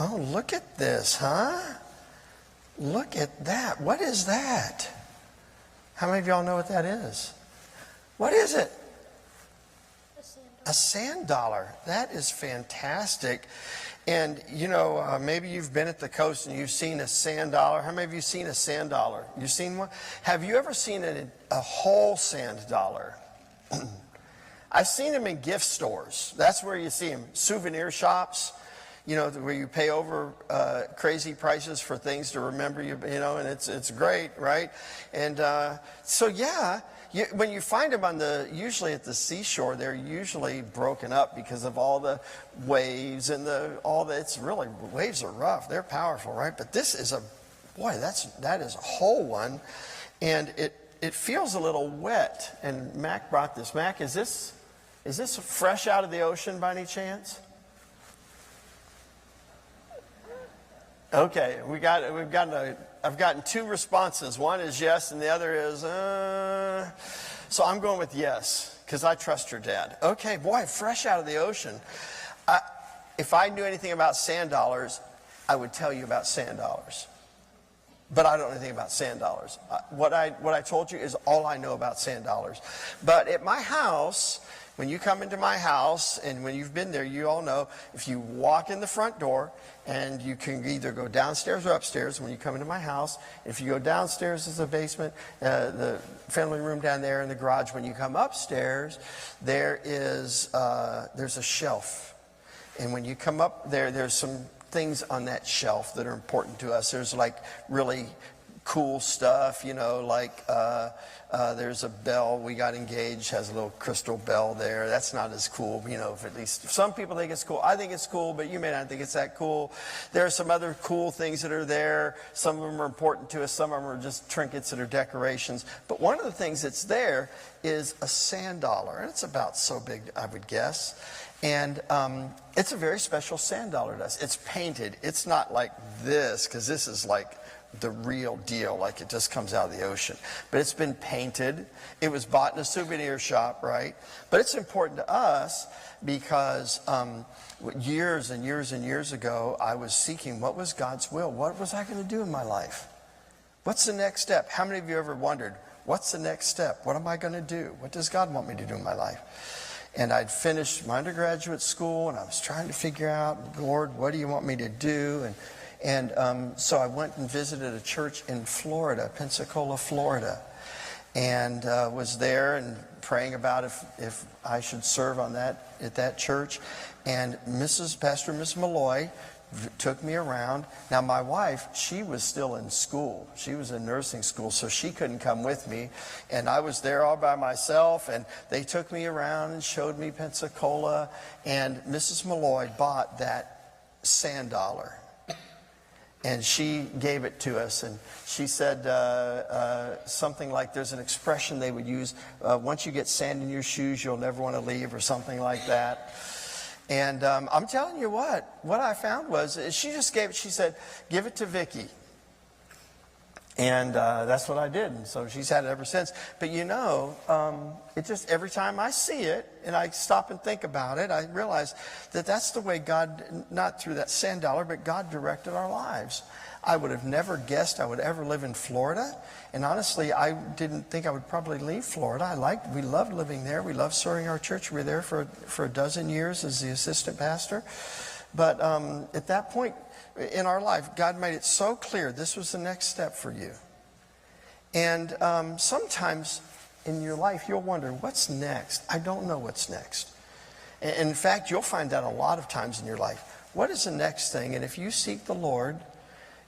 Oh, look at this, huh? Look at that. What is that? How many of y'all know what that is? What is it? A sand dollar. That is fantastic. And, you know, maybe you've been at the coast and you've seen a sand dollar. How many of you seen a sand dollar? You've seen one? Have you ever seen a whole sand dollar? I've seen them in gift stores. That's where you see them. Souvenir shops, you know, where you pay over crazy prices for things to remember you, you know, and it's great, right? And so, yeah. When you find them usually at the seashore, they're usually broken up because of all the waves and waves are rough. They're powerful, right? But this is that is a whole one, and it feels a little wet. And Mac brought this. Mac, is this fresh out of the ocean by any chance? Okay, I've gotten two responses. One is yes, and the other is, so I'm going with yes, because I trust your dad. Okay, boy, fresh out of the ocean. If I knew anything about sand dollars, I would tell you about sand dollars. But I don't know anything about sand dollars. What I told you is all I know about sand dollars. But at my house, when you come into my house, and when you've been there, you all know, if you walk in the front door, and you can either go downstairs or upstairs when you come into my house. If you go downstairs is the basement, the family room down there, in the garage. When you come upstairs, there's a shelf. And when you come up there's some things on that shelf that are important to us. There's like really cool stuff, you know, like there's a bell. We got engaged, has a little crystal bell there. That's not as cool, you know, at least some people think it's cool. I think it's cool, but you may not think it's that cool. There are some other cool things that are there. Some of them are important to us. Some of them are just trinkets that are decorations. But one of the things that's there is a sand dollar, and it's about so big, I would guess. And it's a very special sand dollar to us. It's painted. It's not like this, because this is like the real deal, like it just comes out of the ocean. But it's been painted. It was bought in a souvenir shop, right? But it's important to us because years and years and years ago, I was seeking what was God's will. What was I going to do in my life? What's the next step? How many of you ever wondered, what's the next step? What am I going to do? What does God want me to do in my life? And I'd finished my undergraduate school, and I was trying to figure out, Lord, what do you want me to do? And so I went and visited a church in Florida, Pensacola, Florida, and was there and praying about if I should serve at that church. And Pastor Miss Malloy took me around. Now my wife, she was still in school. She was in nursing school, so she couldn't come with me. And I was there all by myself, and they took me around and showed me Pensacola. And Mrs. Malloy bought that sand dollar. And she gave it to us, and she said something like, there's an expression they would use, once you get sand in your shoes, you'll never want to leave, or something like that. And I'm telling you what I found was, she just gave it, she said, give it to Vicki. And that's what I did, and so she's had it ever since. But you know, it just, every time I see it, and I stop and think about it, I realize that that's the way God, not through that sand dollar, but God directed our lives. I would have never guessed I would ever live in Florida. And honestly, I didn't think I would probably leave Florida. We loved living there. We loved serving our church. We were there for a dozen years as the assistant pastor. But at that point in our life, God made it so clear this was the next step for you. And sometimes in your life, you'll wonder, what's next? I don't know what's next. And in fact, you'll find that a lot of times in your life. What is the next thing? And if you seek the Lord,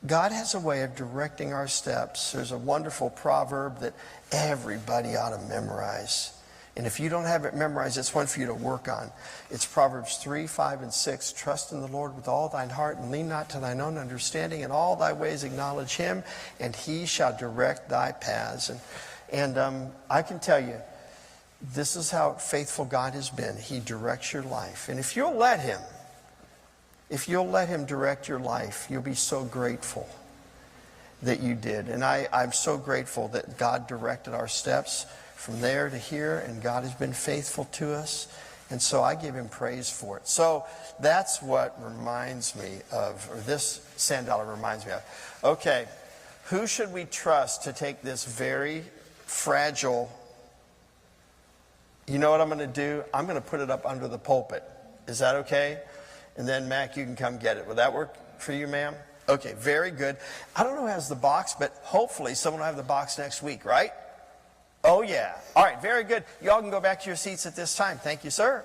God has a way of directing our steps. There's a wonderful proverb that everybody ought to memorize. And if you don't have it memorized, it's one for you to work on. It's Proverbs 3, 5, and 6. Trust in the Lord with all thine heart, and lean not to thine own understanding. In all thy ways acknowledge him, and he shall direct thy paths. And I can tell you, this is how faithful God has been. He directs your life. And if you'll let him direct your life, you'll be so grateful that you did. And I'm so grateful that God directed our steps from there to here, and God has been faithful to us. And so I give him praise for it. So that's what reminds me of, or this sand dollar reminds me of. Okay, who should we trust to take this very fragile, you know what I'm going to do? I'm going to put it up under the pulpit. Is that okay? And then, Mac, you can come get it. Will that work for you, ma'am? Okay, very good. I don't know who has the box, but hopefully someone will have the box next week, right? Oh, yeah. All right, very good. Y'all can go back to your seats at this time. Thank you, sir.